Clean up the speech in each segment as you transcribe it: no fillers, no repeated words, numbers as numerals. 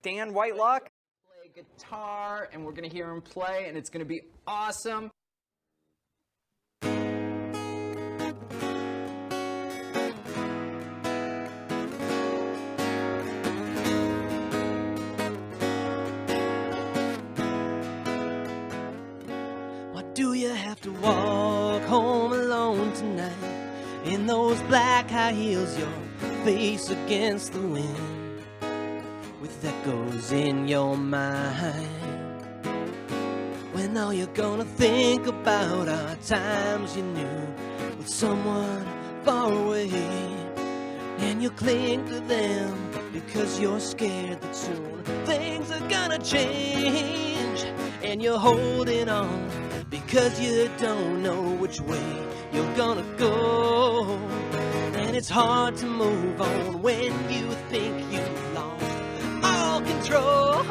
Dan Whitelock. Play guitar, and we're gonna hear him play, and it's gonna be awesome. Why do you have to walk home alone tonight in those black high heels, your face against the wind, with echoes in your mind, when all you're gonna think about are times you knew with someone far away, and you cling to them because you're scared that soon things are gonna change, and you're holding on because you don't know which way you're gonna go, and it's hard to move on when you think you've lost all control.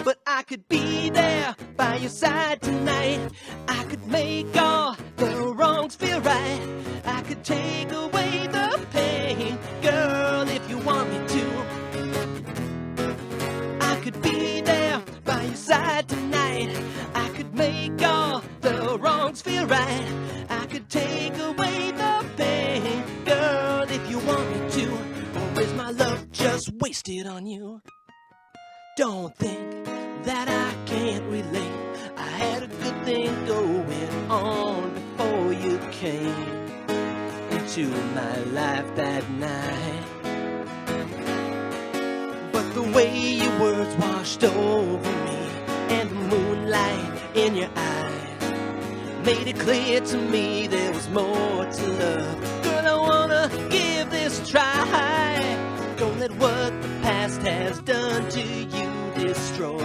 But I could be there by your side tonight. I could make all the wrongs feel right. I could take away the pain, girl, if you want me to. I could be there by your side tonight. I could make all the wrongs feel right. I could take away the pain, girl, if you want me to. Or is my love just wasted on you? Don't think that I can't relate. I had a good thing going on before you came into my life that night. But the way your words washed over me and the moonlight in your eyes made it clear to me there was more to love. Girl, I wanna give this a try. Don't let what the past has done to you destroy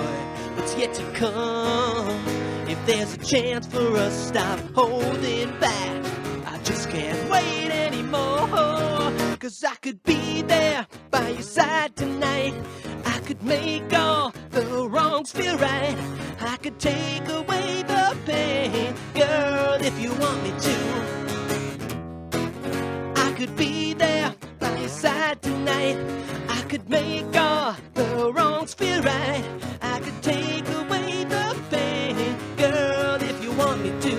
what's yet to come. If there's a chance for us, stop holding back. I just can't wait anymore. 'Cause I could be there by your side tonight. I could make all the wrongs feel right. I could take away the pain, girl, if you want me to. I could be there by your side tonight. I could make all the wrongs feel right. I could take away the pain, girl, if you want me to.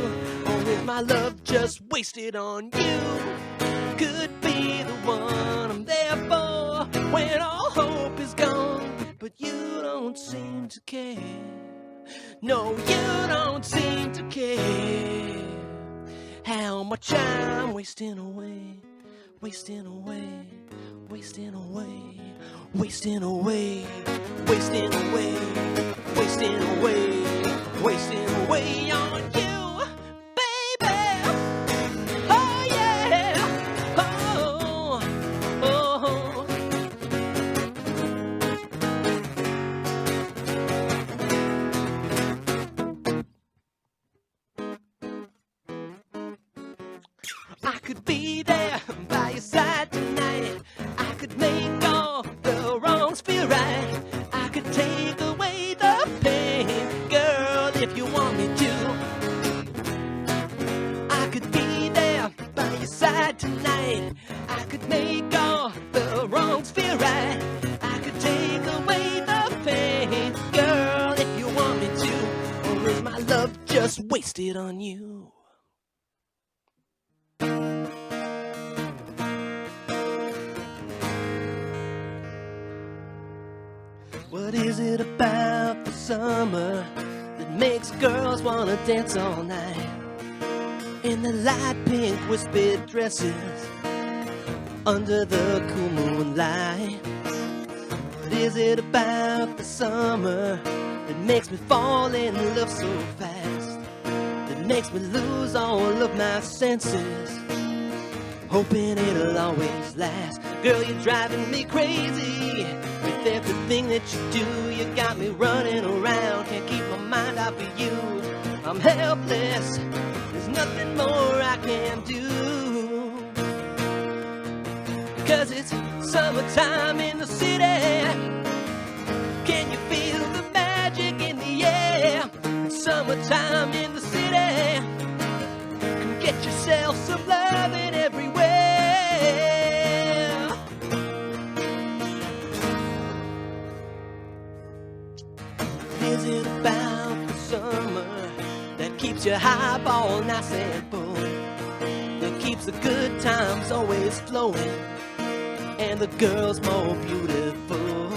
Or is my love just wasted on you? Could be the one I'm there for when all hope is gone. But you don't seem to care. No, you don't seem to care how much I'm wasting away, wasting away, wasting away, wasting away, wasting away, wasting away, wasting away on you, baby. Oh yeah, oh, oh. I could be there by your side tonight. I could make all the wrongs feel right. I could take away the pain, girl, if you want me to. I could be there by your side tonight. I could make all the wrongs feel right. I could take away the pain, girl, if you want me to. Or is my love just wasted on you? What is it about the summer that makes girls wanna dance all night in the light pink whispered dresses under the cool moonlight? What is it about the summer that makes me fall in love so fast, that makes me lose all of my senses, hoping it'll always last? Girl, you're driving me crazy with everything that you do. You got me running around, can't keep my mind off of you. I'm helpless, there's nothing more I can do. 'Cause it's summertime in the city. Can you feel the magic in the air? It's summertime in the city. Come get yourself some loving everywhere. is it about the summer that keeps your highball nice and full, that keeps the good times always flowing and the girls more beautiful?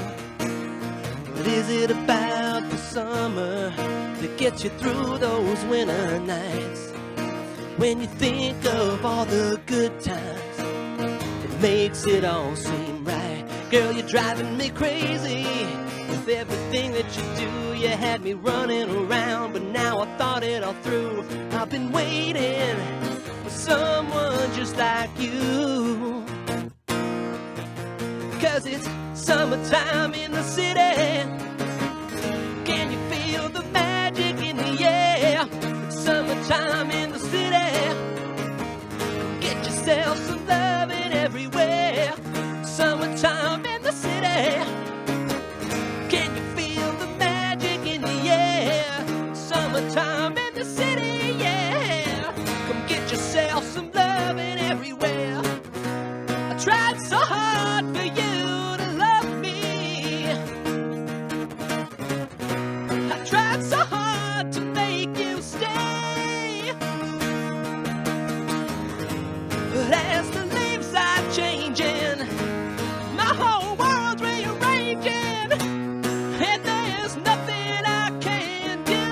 What is it about the summer that gets you through those winter nights, when you think of all the good times, it makes it all seem right? Girl, you're driving me crazy with everything that you do. You had me running around, but now I thought it all through. I've been waiting for someone just like you, 'cause it's summertime in the city. Can you feel the magic in the air? It's summertime in the city. Get yourself some loving everywhere. Summertime in the city. Can you feel the magic in the air? Summertime in the city, yeah. Come get yourself some loving everywhere. I tried so hard for you to love me. I tried so hard to make you stay. But as the leaves are changing, my whole world's rearranging, and there's nothing I can do.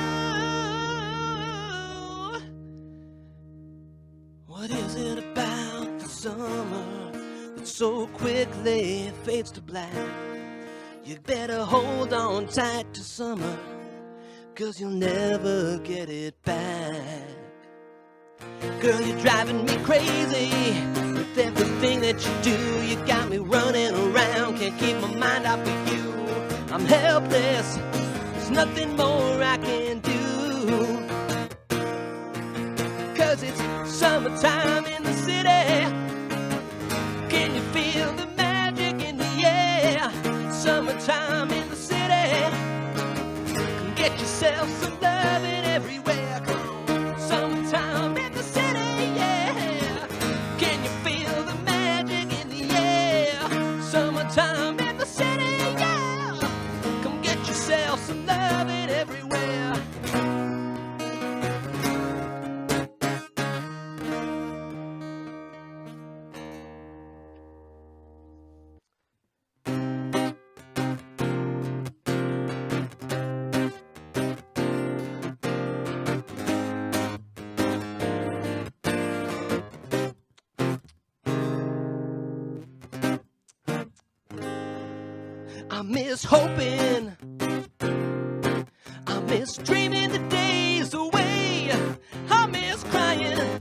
What is it about the summer that so quickly fades to black? You better hold on tight to summer, 'cause you'll never get it back. Girl, you're driving me crazy with everything that you do. You got me running around, can't keep my mind off of you. I'm helpless, there's nothing more I can do, 'cause it's summertime in the city. Can you feel the magic in the air? Summertime in the city. Come get yourself some loving everywhere. Come on. Summertime in the city, yeah. Can you feel the magic in the air? Summertime in the city, yeah. Come get yourself some loving everywhere. I miss hoping, I miss dreaming the days away. I miss crying,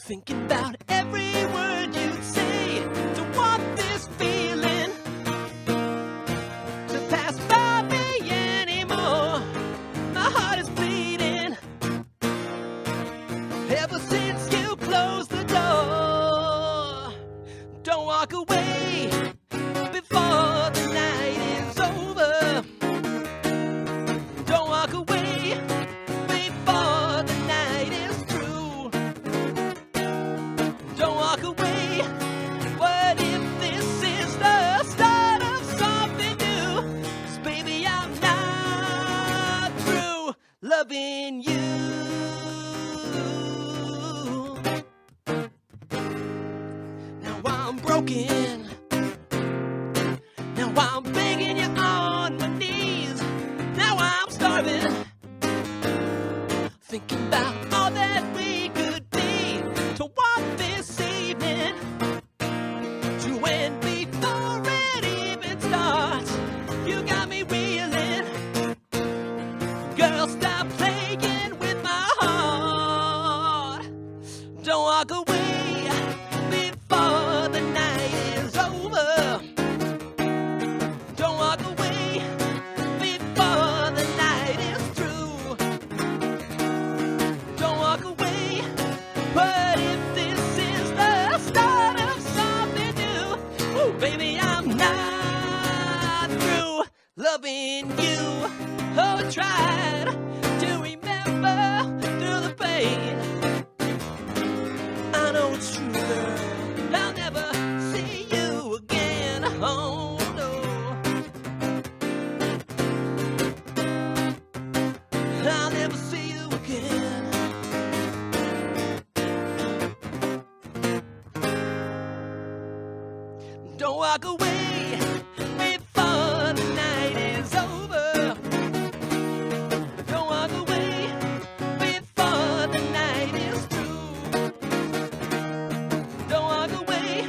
thinking about every word you'd say. Don't want this feeling to pass by me anymore. My heart is bleeding ever since you closed the door. Don't walk away before the night is over. Don't walk away before the night is through. Don't walk away. What if this is the start of something new? 'Cause baby, I'm not through loving you. Now I'm broken. Now I'm begging you on my knees. Now I'm starving, thinking about all that we could be. To want this evening to end before it even starts. You got me reeling. Girl, stop playing with my heart. Don't walk away before the night is over. Don't walk away before the night is through. Don't walk away. What if this is the start of something new? Ooh, baby, I'm not through loving you. Oh, I tried to remember through the pain. I know it's true, girl. I'll never see you again. Oh, no. walk away before the night is over. Don't walk away before the night is through. Don't walk away,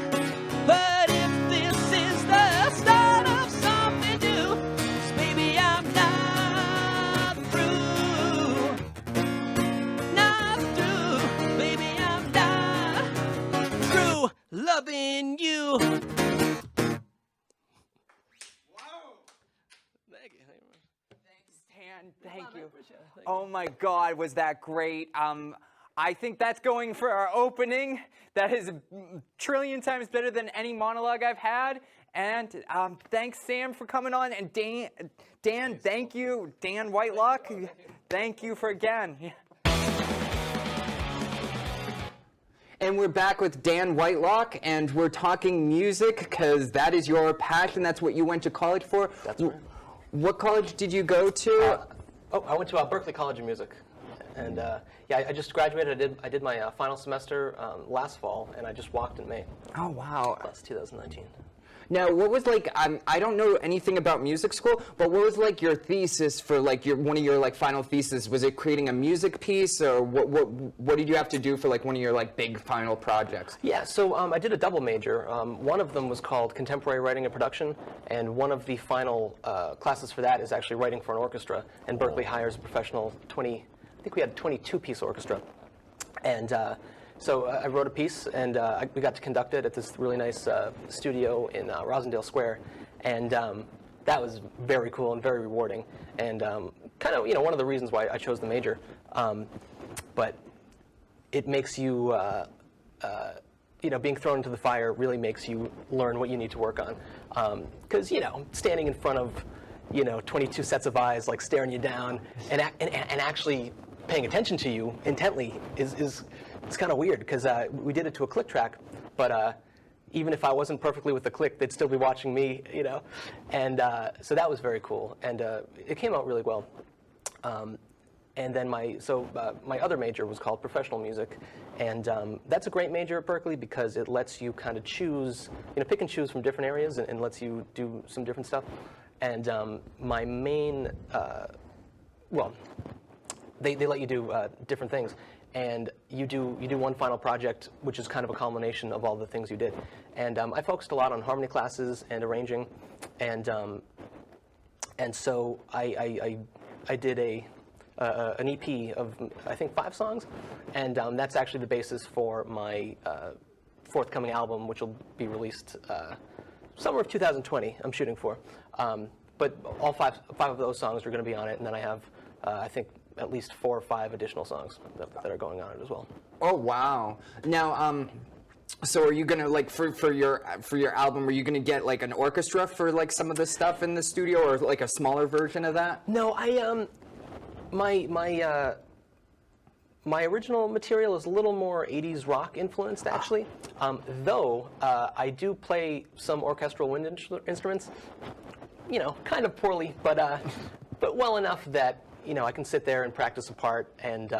but if this is the start of something new, 'cause baby I'm not through. Not through, baby I'm not through loving you. Thank you. Dan, thank you. Oh my God, was that great? I think that's going for our opening. That is a trillion times better than any monologue I've had. And thanks, Sam, for coming on. And Dan, thank you. Dan Whitelock, thank you for again. And we're back with Dan Whitelock, and we're talking music because that is your passion. That's what you went to college for. That's right. What college did you go to? I went to Berklee College of Music, and yeah, I just graduated. I did my final semester last fall, and I just walked in May. Oh wow! That's 2019. Now, what was like? I don't know anything about music school, but what was like your thesis for like one of your like final thesis? Was it creating a music piece, or what did you have to do for like one of your like big final projects? Yeah, so I did a double major. One of them was called Contemporary Writing and Production, and one of the final classes for that is actually writing for an orchestra. And Berklee hires a professional I think we had a 22-piece orchestra, and so I wrote a piece, and we got to conduct it at this really nice studio in Rosendale Square, and that was very cool and very rewarding, and kind of one of the reasons why I chose the major. But it makes you, being thrown into the fire really makes you learn what you need to work on, because standing in front of 22 sets of eyes like staring you down and actually paying attention to you intently is it's kind of weird, because we did it to a click track, but even if I wasn't perfectly with the click, they'd still be watching me, and so that was very cool, and it came out really well. And then my other major was called Professional Music, and that's a great major at Berklee because it lets you kind of choose, pick and choose from different areas, and lets you do some different stuff. And my main, they let you do different things. And you do one final project, which is kind of a culmination of all the things you did. And I focused a lot on harmony classes and arranging, and so I did an EP of I think 5 songs, and that's actually the basis for my forthcoming album, which will be released summer of 2020. I'm shooting for, but all five of those songs are going to be on it, and then I have I think at least 4 or 5 additional songs that are going on it as well. Oh wow! Now, so are you gonna like for your album? Are you gonna get like an orchestra for like some of the stuff in the studio, or like a smaller version of that? No, my original material is a little more 80s rock influenced, actually. Though I do play some orchestral wind instruments, kind of poorly, but well enough that I can sit there and practice a part and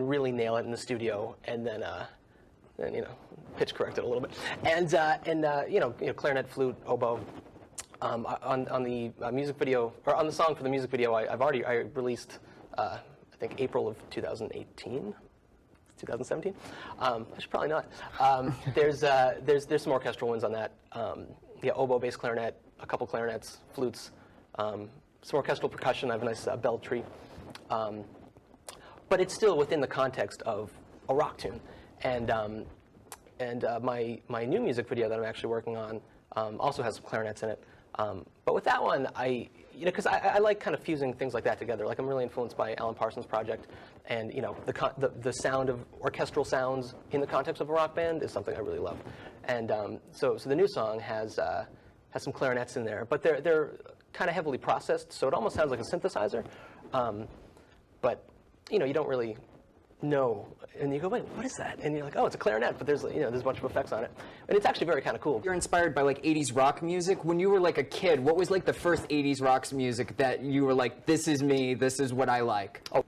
really nail it in the studio, and then pitch correct it a little bit, and clarinet, flute, oboe. On the music video, or on the song for the music video, I released I think April of 2018. 2017. I should probably not. There's some orchestral ones on that. Oboe, bass clarinet, a couple clarinets, flutes, some orchestral percussion. I have a nice bell tree, but it's still within the context of a rock tune. And my new music video that I'm actually working on also has some clarinets in it. But with that one, because I like kind of fusing things like that together. Like I'm really influenced by Alan Parsons' project, and the sound of orchestral sounds in the context of a rock band is something I really love. And so the new song has some clarinets in there, but they're kind of heavily processed, so it almost sounds like a synthesizer. But you don't really know, and you go, wait, what is that? And you're like, oh, it's a clarinet, but there's a bunch of effects on it, and it's actually very kind of cool. You're inspired by like 80s rock music. When you were like a kid, what was like the first 80s rock music that you were like, this is me, this is what I like? Oh,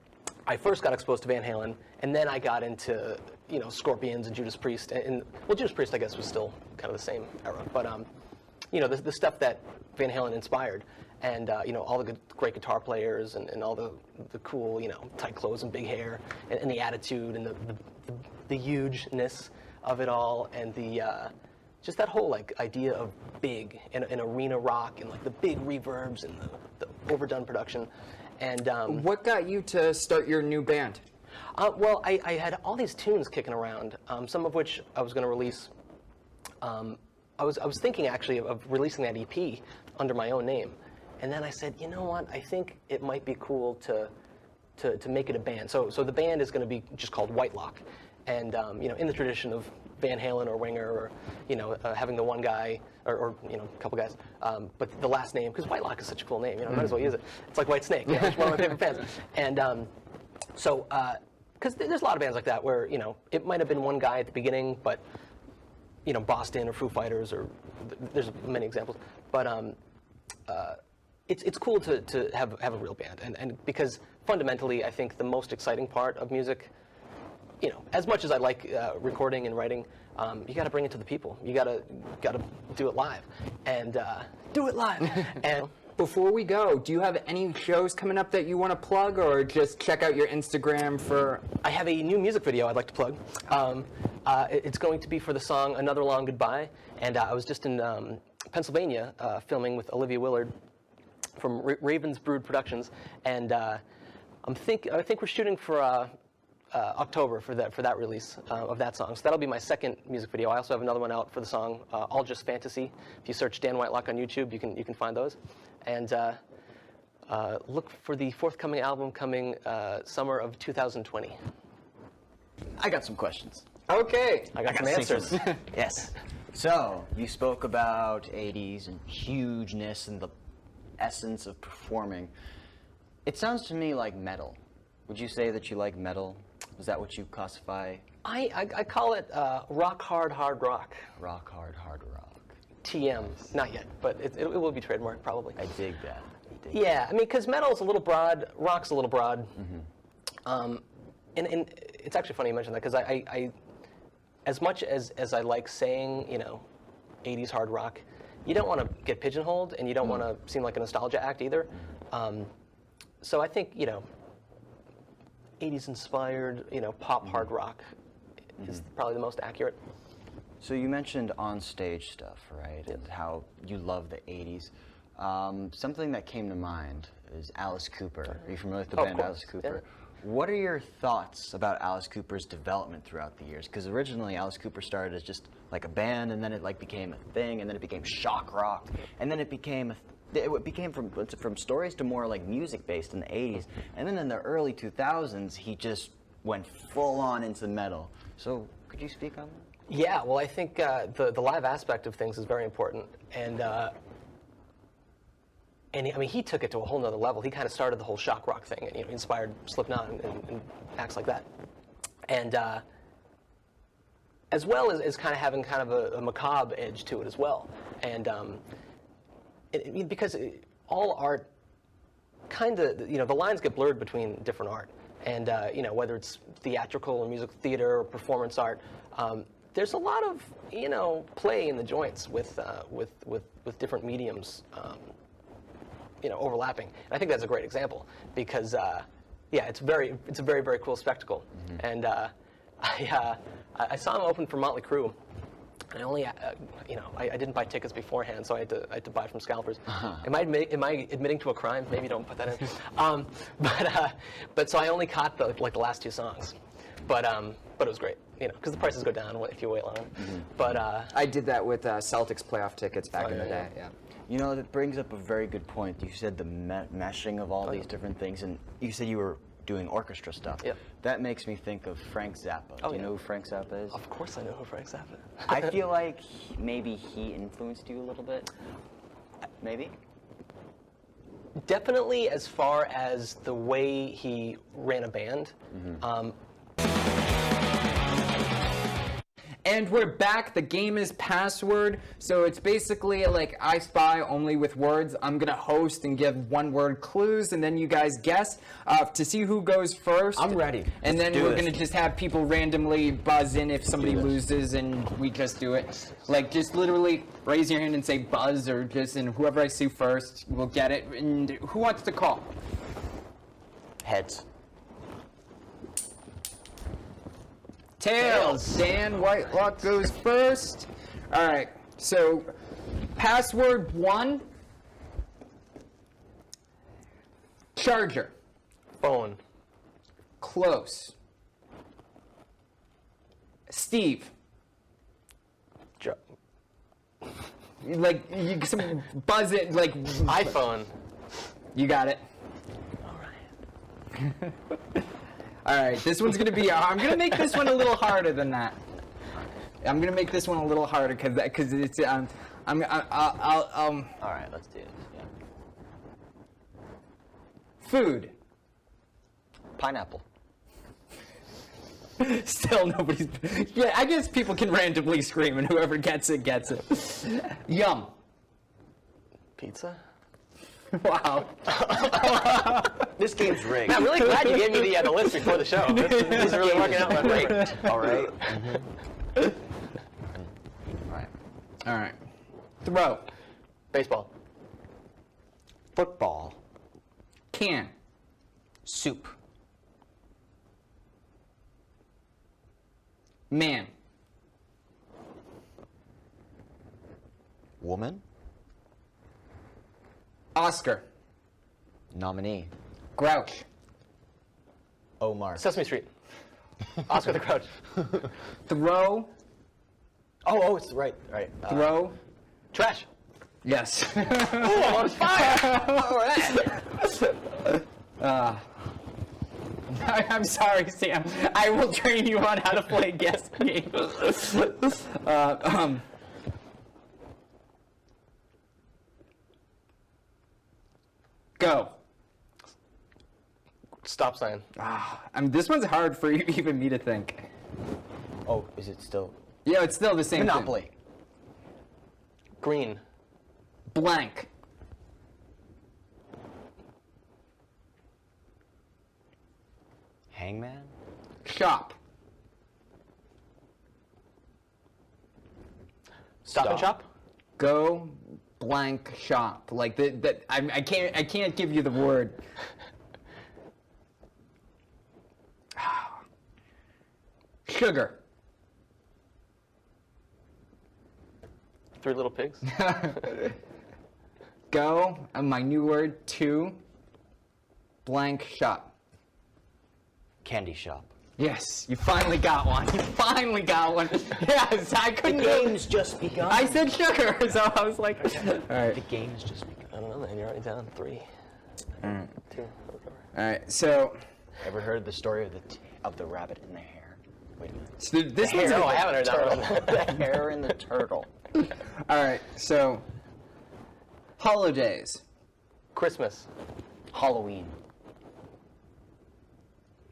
I first got exposed to Van Halen, and then I got into, you know, Scorpions and Judas Priest, and well, Judas Priest, I guess, was still kind of the same era, but you know, the stuff that Van Halen inspired, and you know, all the great guitar players, and all the cool, you know, tight clothes and big hair, and the attitude, and the hugeness of it all, and the just that whole like idea of big and arena rock, and like the big reverbs and the overdone production. And what got you to start your new band? Well, I had all these tunes kicking around, some of which I was going to release. I was thinking actually of releasing that EP under my own name, and then I said, you know what? I think it might be cool to make it a band. So the band is going to be just called Whitelock, and you know, in the tradition of Van Halen or Winger, or you know, having the one guy or you know, a couple guys, but the last name, because Whitelock is such a cool name, you know, I might as well use it. It's like White Snake, yeah, it's one of my favorite bands. And so, because there's a lot of bands like that where, you know, it might have been one guy at the beginning, but you know, Boston or Foo Fighters, or there's many examples, but it's cool to have a real band, and because fundamentally, I think the most exciting part of music, you know, as much as I like recording and writing, you got to bring it to the people. You got to do it live, and do it live. And before we go, do you have any shows coming up that you want to plug, or just check out your Instagram for? I have a new music video I'd like to plug. It's going to be for the song "Another Long Goodbye," and I was just in Pennsylvania filming with Olivia Willard from Raven's Brood Productions, and I think we're shooting for October for that release of that song. So that'll be my second music video. I also have another one out for the song "All Just Fantasy." If you search Dan Whitelock on YouTube, you can find those. And look for the forthcoming album coming summer of 2020. I got some questions. Okay. I got some answers. Yes. So, you spoke about 80s and hugeness and the essence of performing. It sounds to me like metal. Would you say that you like metal? Is that what you classify? I call it rock hard rock. Rock hard rock. TM, not yet, but it will be trademarked probably. I dig that. Yeah, I mean, because metal's a little broad, rock's a little broad. And it's actually funny you mentioned that, because I as much as I like saying, you know, 80s hard rock, you don't want to get pigeonholed, and you don't want to seem like a nostalgia act either. So I think, you know, 80s inspired, you know, pop hard rock is probably the most accurate. So you mentioned on-stage stuff, right? Yes. And how you love the 80s. Something that came to mind is Alice Cooper. Are you familiar with the band Alice Cooper? Yeah. What are your thoughts about Alice Cooper's development throughout the years? Because originally Alice Cooper started as just like a band, and then it like became a thing, and then it became shock rock, and then it became from stories to more like music based in the 80s, and then in the early 2000s he just went full on into metal. So could you speak on that? Yeah, well, I think the live aspect of things is very important, and I mean, he took it to a whole nother level. He kind of started the whole shock rock thing, and, you know, inspired Slipknot and acts like that, and as well as kind of having kind of a macabre edge to it as well, and because all art kind of, you know, the lines get blurred between different art, and you know, whether it's theatrical or musical theater or performance art. There's a lot of, you know, play in the joints with different mediums, you know, overlapping. And I think that's a great example because, yeah, it's a very, very cool spectacle. And I saw him open for Motley Crue. And I only, you know, I didn't buy tickets beforehand, so I had to buy from scalpers. Am I admitting to a crime? Maybe don't put that in. But so I only caught the last two songs. But it was great, you know, because the prices go down if you wait long. But I did that with Celtics playoff tickets back in the day. Yeah. You know, that brings up a very good point. You said the meshing of all these different things, and you said you were doing orchestra stuff. Yep. That makes me think of Frank Zappa. Do you know who Frank Zappa is? of course I know who Frank Zappa is. I feel like maybe he influenced you a little bit. Maybe? Definitely as far as the way he ran a band. And we're back. The game is Password. So it's basically like I Spy, only with words. I'm going to host and give one-word clues, and then you guys guess to see who goes first. I'm ready. And Let's then do we're this. going to just have people randomly buzz in if somebody do this. loses, and we just do it. Like, just literally raise your hand and say buzz, or just, and whoever I see first will get it. And who wants to call? Heads. Tails. Dan Whitelock goes first. All right. So, password 1. Charger. Phone. Close. Steve. Jo- Like, you some buzz it, like, iPhone. you got it. All right, this one's gonna be. I'm gonna make this one a little harder than that. I'm gonna make this one a little harder because it's. I'll. All right, let's do this. Yeah. Food. Pineapple. Still nobody's. Yeah, I guess people can randomly scream, and whoever gets it gets it. Yum. Pizza. Wow. This game's rigged. I'm really glad you gave me the list before the show. This is really working out my way. All right. All right. All right. Throw. Baseball. Football. Can. Soup. Man. Woman. Oscar. Nominee. Grouch. Omar. Sesame Street. Oscar the Grouch. Throw. Oh, it's right. Right. Throw. Trash. Yes. Ooh, I'm on fire. All right. I'm sorry, Sam. I will train you on how to play guess games. Go. Stop sign. This one's hard for even me to think. Oh, is it still Yeah, it's still the same Monopoly? thing. Green. Blank. Hangman. Shop. Stop and Stop. Shop. Go. Blank shop. Like that. I can't give you the word. Sugar. Three Little Pigs. Go. My new word. 2. Blank shop. Candy shop. Yes, you finally got one. You finally got one. Yes, I couldn't. Game's just begun. I said sugar, so I was like, all right. The game's just begun. I don't know, man. You're already down 3. 2. Whatever. All right, so Ever heard the story of the rabbit and the hare? Wait a minute. So this one's No, I haven't heard that one. The hare and the turtle. all right. So holidays. Christmas. Halloween.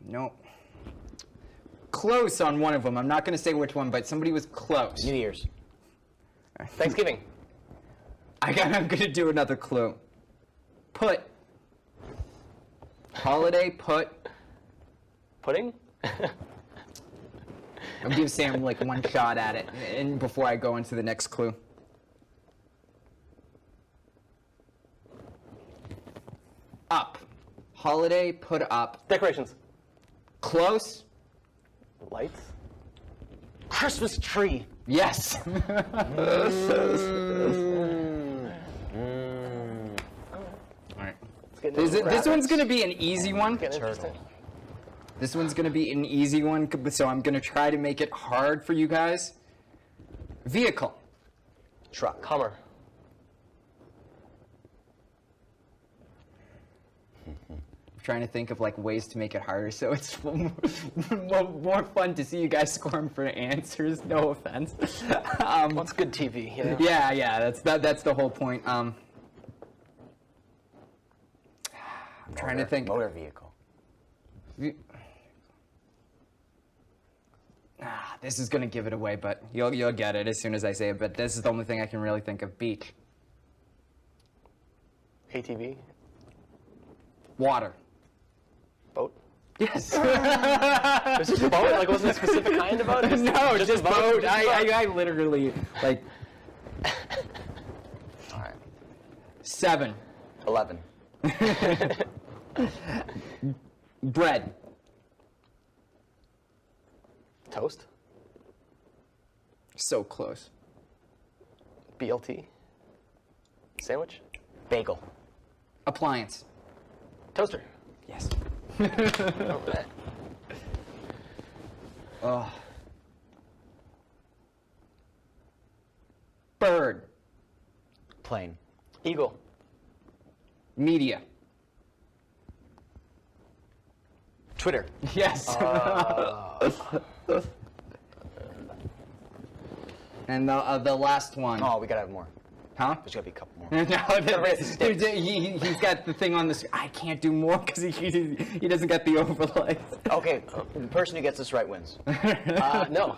Nope. Close on one of them. I'm not going to say which one, but somebody was close. New Year's. Thanksgiving. I'm going to do another clue. Put. Holiday, put. Pudding. I'll give Sam like one shot at it and before I go into the next clue. Up. Holiday, put up. Decorations. Close. Lights. Christmas tree. Yes. It's getting This into one's going to be an easy one. Getting interesting. This one's going to be an easy one, so I'm going to try to make it hard for you guys. Vehicle. Truck. Hummer. I'm trying to think of like ways to make it harder, so it's more fun to see you guys scoring for answers. No offense. Well, it's good TV, you know? Yeah, that's the whole point. I'm trying to think. Motor vehicle. This is gonna give it away, but you'll get it as soon as I say it. But this is the only thing I can really think of. Beach. ATV. Water. Boat. Yes. Was it boat? Like, wasn't a specific kind of boat? No, just boat. I literally, like... All right. 7. 11. Bread. Toast. So close. BLT. Sandwich. Bagel. Appliance. Toaster. Yes. Oh, man. Oh. Bird. Plane. Eagle. Media. Twitter. Yes. And the last one. Oh, we gotta have more. Huh? There's gotta be a couple more. No, he's got the thing on the screen. I can't do more because he doesn't get the overlay. Okay, the person who gets this right wins. No.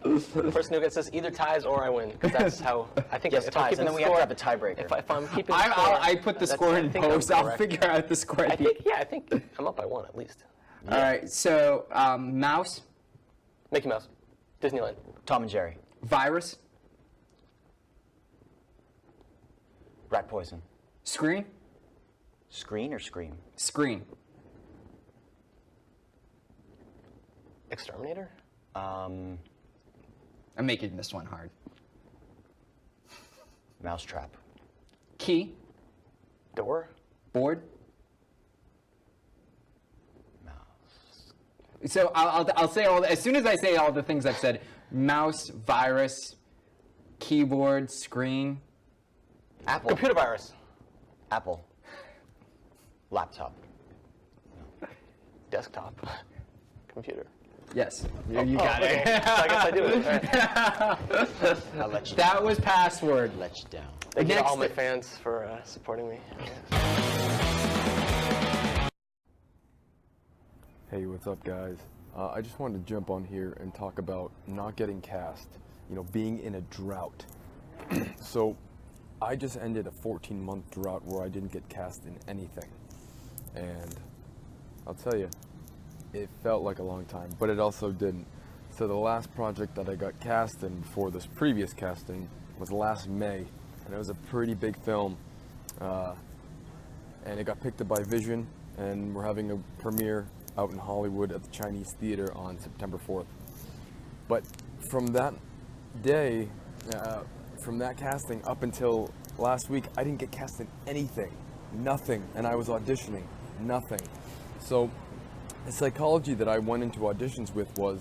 The person who gets this either ties or I win, because that's how I think. Yes, if I'm ties, keeping and then we score, have to have a tiebreaker. If I'm keeping score, I put the that's- score I in think I'm post. I'll correct. figure out the score. I think I'm up by 1 at least. All right. So mouse, Mickey Mouse. Disneyland. Tom and Jerry. virus, Rat poison. screen, Screen or scream? screen, Exterminator. I'm making this one hard. Mousetrap. Key, Door. board. Mouse. So I'll say all as soon as I say all the things I've said: mouse, virus, keyboard, screen. Apple. Computer virus. Apple. Laptop. Desktop. Computer. Yes, you got okay. it. So I guess I do it. All right. I'll let you That was password. let you down. Thank you to Next- all my fans for supporting me. Hey, what's up, guys? I just wanted to jump on here and talk about not getting cast, being in a drought. So, I just ended a 14-month drought where I didn't get cast in anything. And I'll tell you, it felt like a long time, but it also didn't. So the last project that I got cast in before this previous casting was last May, and it was a pretty big film. And it got picked up by Vision, and we're having a premiere out in Hollywood at the Chinese Theater on September 4th. But from that day, from that casting up until last week, I didn't get cast in anything, nothing, and I was auditioning, nothing. So the psychology that I went into auditions with was,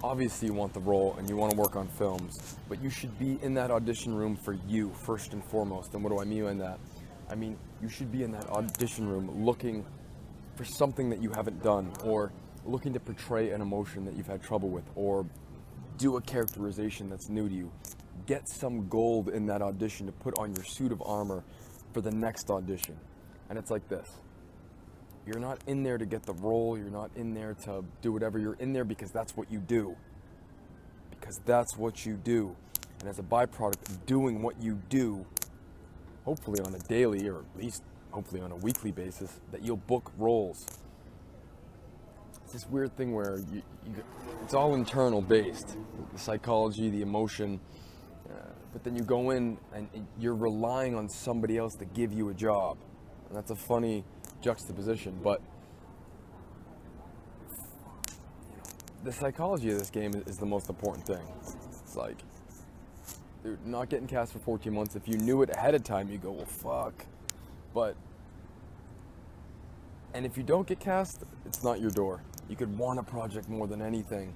obviously you want the role and you want to work on films, but you should be in that audition room for you first and foremost. And what do I mean by that? I mean, you should be in that audition room looking for something that you haven't done, or looking to portray an emotion that you've had trouble with, or do a characterization that's new to you. Get some gold in that audition to put on your suit of armor for the next audition. And it's like this. You're not in there to get the role, you're not in there to do whatever, you're in there because that's what you do. Because that's what you do. And as a byproduct of doing what you do, hopefully on a daily, or at least hopefully on a weekly basis, that you'll book roles. It's this weird thing where it's all internal based, the psychology, the emotion, but then you go in and you're relying on somebody else to give you a job. And that's a funny juxtaposition, but the psychology of this game is the most important thing. It's like, dude, not getting cast for 14 months, if you knew it ahead of time, you go, well, fuck. And if you don't get cast, it's not your door. You could want a project more than anything,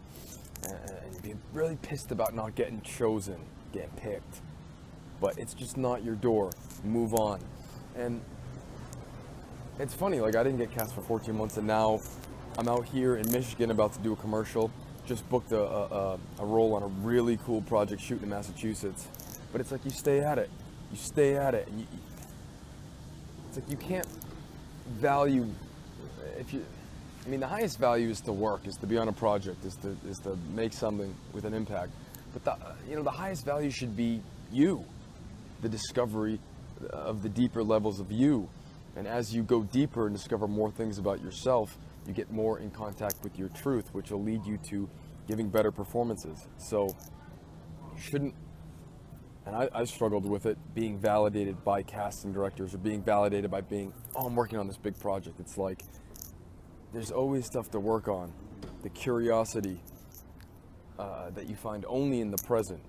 and you'd be really pissed about not getting chosen, getting picked. But it's just not your door. Move on. And it's funny, like, I didn't get cast for 14 months, and now I'm out here in Michigan about to do a commercial. Just booked a role on a really cool project shooting in Massachusetts. But it's like you stay at it. You stay at it. And it's like you can't value, I mean, the highest value is to work, is to be on a project, is to make something with an impact. But the highest value should be you, the discovery of the deeper levels of you. And as you go deeper and discover more things about yourself, you get more in contact with your truth, which will lead you to giving better performances. So you shouldn't, and I struggled with it, being validated by casting directors or being validated by being, oh, I'm working on this big project. It's like, there's always stuff to work on. The curiosity that you find only in the present,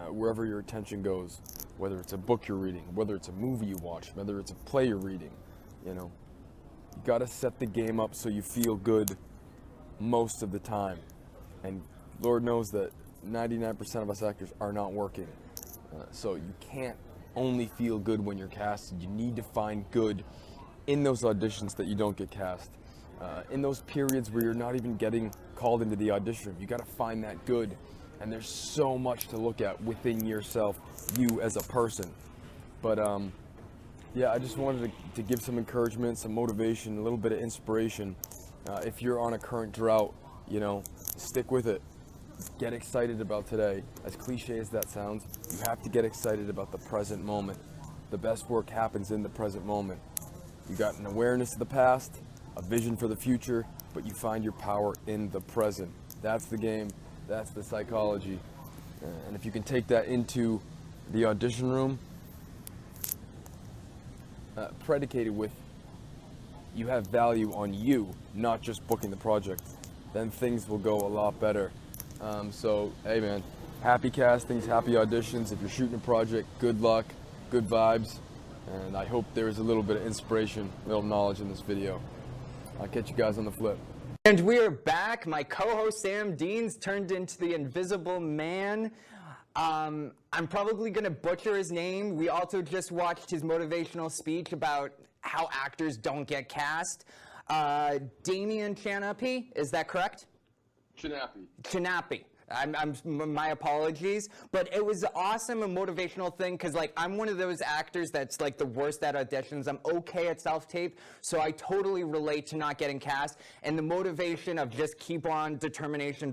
wherever your attention goes, whether it's a book you're reading, whether it's a movie you watch, whether it's a play you're reading, you gotta set the game up so you feel good most of the time. And Lord knows that 99% of us actors are not working. So you can't only feel good when you're casted. You need to find good in those auditions that you don't get cast. In those periods where you're not even getting called into the audition room, you gotta find that good. And there's so much to look at within yourself, you as a person. But yeah, I just wanted to give some encouragement, some motivation, a little bit of inspiration. If you're on a current drought, stick with it. Get excited about today. As cliche as that sounds, you have to get excited about the present moment. The best work happens in the present moment. You got an awareness of the past, a vision for the future, but you find your power in the present. That's the game. That's the psychology. And if you can take that into the audition room, predicated with you have value on you, not just booking the project, then things will go a lot better. So, hey man, happy castings, happy auditions. If you're shooting a project, good luck, good vibes, and I hope there is a little bit of inspiration, a little knowledge in this video. I'll catch you guys on the flip. And we are back. My co-host Sam Dean's turned into the Invisible Man. I'm probably going to butcher his name. We also just watched his motivational speech about how actors don't get cast. Damien Chinappi, is that correct? Chinappi. My apologies, but it was awesome, a motivational thing, because I'm one of those actors that's the worst at auditions. I'm okay at self-tape, so I totally relate to not getting cast, and the motivation of just keep on, determination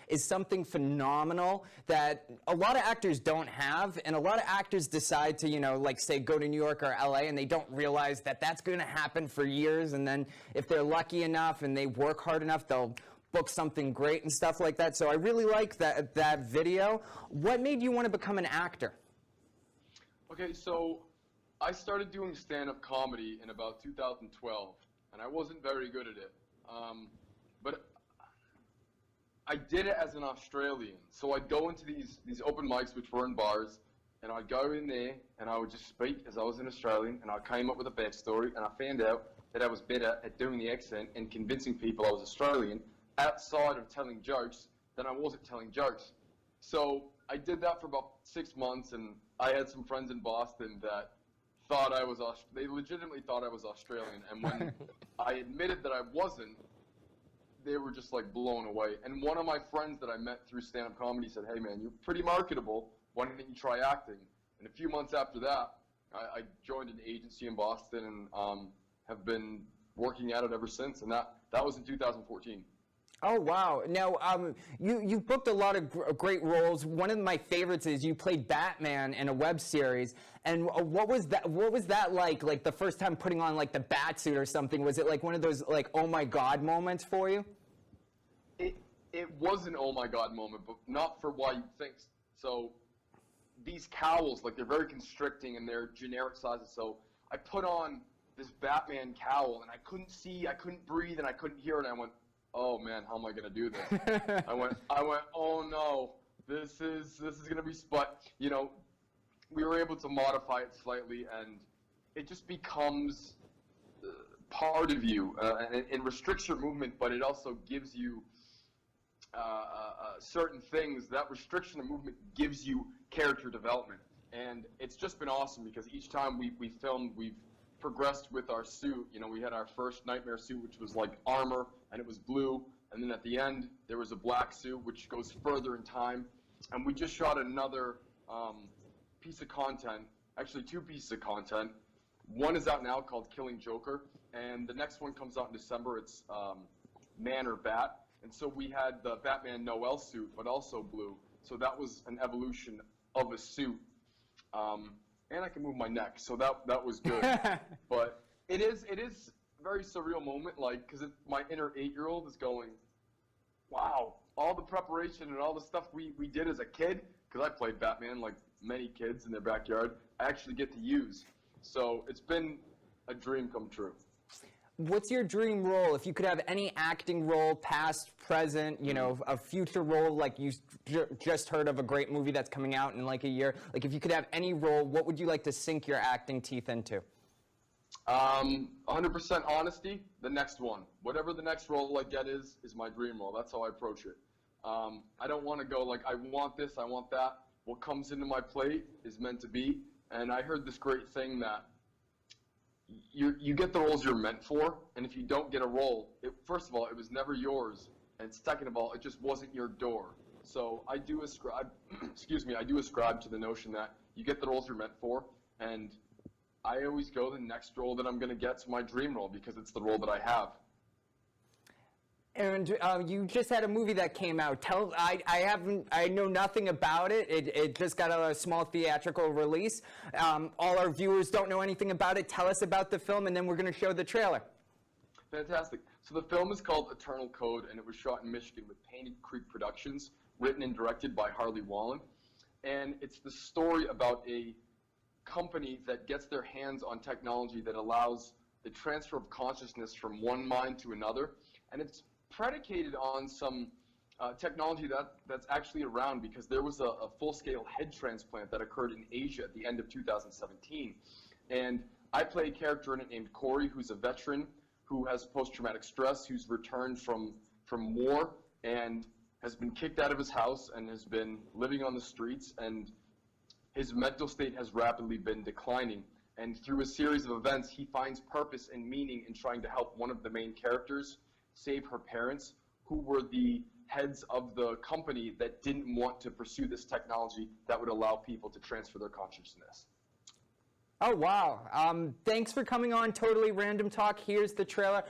is something phenomenal that a lot of actors don't have, and a lot of actors decide to, say, go to New York or LA, and they don't realize that that's going to happen for years, and then if they're lucky enough and they work hard enough, they'll book something great and stuff like that. So I really like that video. What made you want to become an actor? Okay, so I started doing stand-up comedy in about 2012, and I wasn't very good at it. But I did it as an Australian. So I'd go into these open mics, which were in bars, and I'd go in there, and I would just speak as I was an Australian, and I came up with a backstory, and I found out that I was better at doing the accent and convincing people I was Australian outside of telling jokes than I wasn't telling jokes. So I did that for about 6 months, and I had some friends in Boston that thought they legitimately thought I was Australian, and when I admitted that I wasn't, they were just blown away. And one of my friends that I met through stand-up comedy said, hey man, you're pretty marketable, why don't you try acting? And a few months after that, I joined an agency in Boston and have been working at it ever since, and that was in 2014. Oh wow! Now you've booked a lot of great roles. One of my favorites is you played Batman in a web series. And what was that? What was that like? The first time putting on the bat suit or something? Was it one of those oh my god moments for you? It was an oh my god moment, but not for why you think. So these cowls, they're very constricting and they're generic sizes. So I put on this Batman cowl and I couldn't see, I couldn't breathe, and I couldn't hear, and I went, oh man, how am I gonna do this? I went, oh no, this is gonna be but we were able to modify it slightly, and it just becomes part of you, and it restricts your movement, but it also gives you certain things. That restriction of movement gives you character development, and it's just been awesome because each time we filmed, we've progressed with our suit. We had our first nightmare suit, which was armor, and it was blue, and then at the end there was a black suit, which goes further in time. And we just shot another piece of content, actually 2 pieces of content, One is out now called Killing Joker, and the next one comes out in December. It's Man or Bat. And so we had the Batman Noel suit, but also blue. So that was an evolution of a suit. And I can move my neck, so that was good. But it is a very surreal moment, like, because my inner 8-year-old is going, wow, all the preparation and all the stuff we did as a kid, because I played Batman like many kids in their backyard, I actually get to use. So it's been a dream come true. What's your dream role? If you could have any acting role, past, present, you know, a future role, like you just heard of a great movie that's coming out in like a year, like if you could have any role, what would you like to sink your acting teeth into? 100% honesty, the next one. Whatever the next role I get is my dream role. That's how I approach it. I don't want to go like, I want this, I want that. What comes into my plate is meant to be. And I heard this great thing that you get the roles you're meant for, and if you don't get a role, first of all, it was never yours, and second of all, it just wasn't your door. So I do ascribe, I do ascribe to the notion that you get the roles you're meant for, and I always go the next role that I'm going to get to my dream role because it's the role that I have. And you just had a movie that came out. I know nothing about it. It just got a small theatrical release. All our viewers don't know anything about it. Tell us about the film, and then we're going to show the trailer. Fantastic. So the film is called Eternal Code, and it was shot in Michigan with Painted Creek Productions, written and directed by Harley Wallen. And it's the story about a company that gets their hands on technology that allows the transfer of consciousness from one mind to another. And it's predicated on some technology that's actually around, because there was a full-scale head transplant that occurred in Asia at the end of 2017. And I play a character in it named Corey, who's a veteran who has post-traumatic stress, who's returned from war and has been kicked out of his house and has been living on the streets, and his mental state has rapidly been declining. And through a series of events, he finds purpose and meaning in trying to help one of the main characters save her parents, who were the heads of the company that didn't want to pursue this technology that would allow people to transfer their consciousness. Oh, wow. Thanks for coming on Totally Random Talk. Here's the trailer.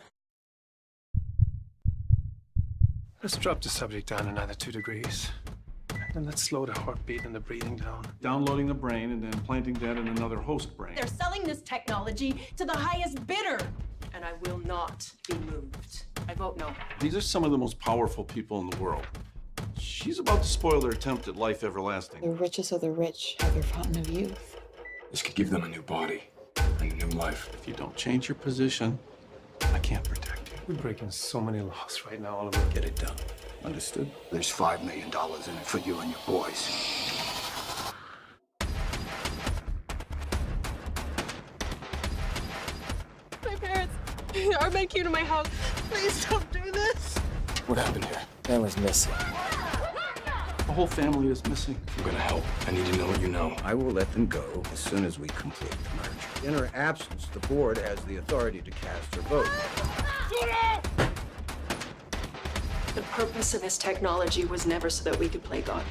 Let's drop the subject down another 2 degrees. And let's slow the heartbeat and the breathing down. Downloading the brain and then implanting that in another host brain. They're selling this technology to the highest bidder, and I will not be moved. I vote no. These are some of the most powerful people in the world. She's about to spoil their attempt at life everlasting. The richest of the rich have their fountain of youth. This could give them a new body and a new life. If you don't change your position, I can't protect you. We're breaking so many laws right now, Oliver. Get it done. Understood? There's $5 million in it for you and your boys. My parents, our men came to my house. Please don't do this. What happened here? Family's missing. The whole family is missing. I'm gonna help. I need to know what you know. I will let them go as soon as we complete the merger. In her absence, the board has the authority to cast her vote. The purpose of this technology was never so that we could play God.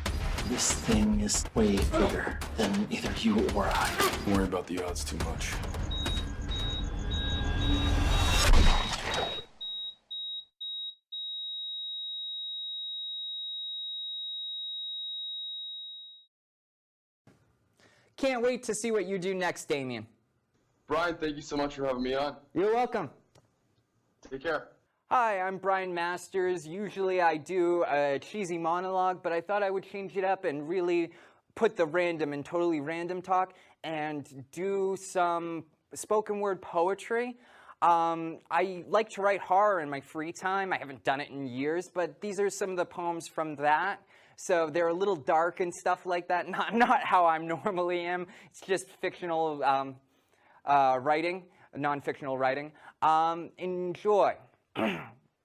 This thing is way bigger than either you or I. Don't worry about the odds too much. Can't wait to see what you do next, Damien. Brian, thank you so much for having me on. You're welcome. Take care. Hi, I'm Brian Masters. Usually I do a cheesy monologue, but I thought I would change it up and really put the random in Totally Random Talk and do some spoken word poetry. I like to write horror in my free time. I haven't done it in years, but these are some of the poems from that. So they're a little dark and stuff like that. Not how I normally am. It's just fictional writing, non-fictional writing. Enjoy.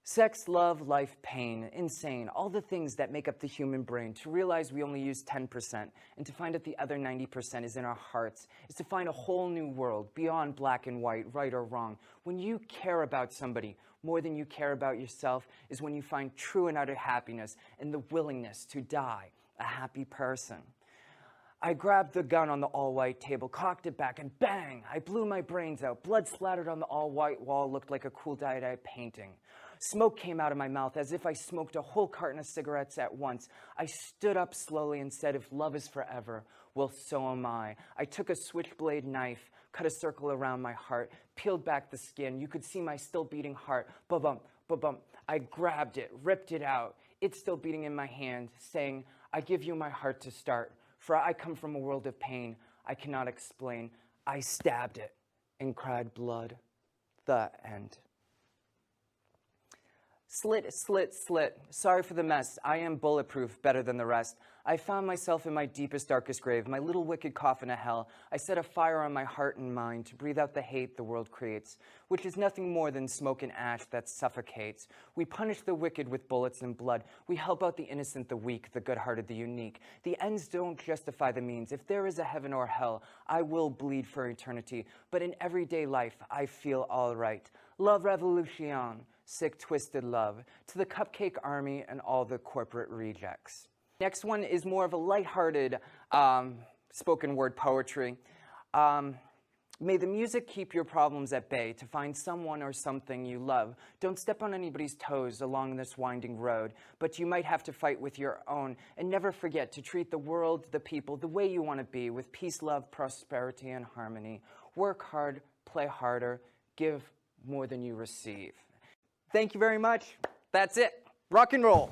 Sex, love, life, pain, insane, all the things that make up the human brain, to realize we only use 10%, and to find that the other 90% is in our hearts, is to find a whole new world beyond black and white, right or wrong. When you care about somebody more than you care about yourself is when you find true and utter happiness and the willingness to die a happy person. I grabbed the gun on the all-white table, cocked it back, and bang! I blew my brains out. Blood splattered on the all-white wall, looked like a cool dye-dye painting. Smoke came out of my mouth as if I smoked a whole carton of cigarettes at once. I stood up slowly and said, if love is forever, well, so am I. I took a switchblade knife, cut a circle around my heart, peeled back the skin. You could see my still beating heart. Ba-bump, ba-bump. I grabbed it, ripped it out. It's still beating in my hand, saying, I give you my heart to start. For I come from a world of pain I cannot explain. I stabbed it and cried blood. The end. Slit, slit, slit. Sorry for the mess. I am bulletproof, better than the rest. I found myself in my deepest, darkest grave, my little wicked coffin of hell. I set a fire on my heart and mind to breathe out the hate the world creates, which is nothing more than smoke and ash that suffocates. We punish the wicked with bullets and blood. We help out the innocent, the weak, the good-hearted, the unique. The ends don't justify the means. If there is a heaven or hell, I will bleed for eternity. But in everyday life, I feel all right. Love revolution. Sick, twisted love, to the cupcake army and all the corporate rejects. Next one is more of a lighthearted spoken word poetry. May the music keep your problems at bay to find someone or something you love. Don't step on anybody's toes along this winding road, but you might have to fight with your own. And never forget to treat the world, the people, the way you want to be, with peace, love, prosperity, and harmony. Work hard, play harder, give more than you receive. Thank you very much. That's it. Rock and roll.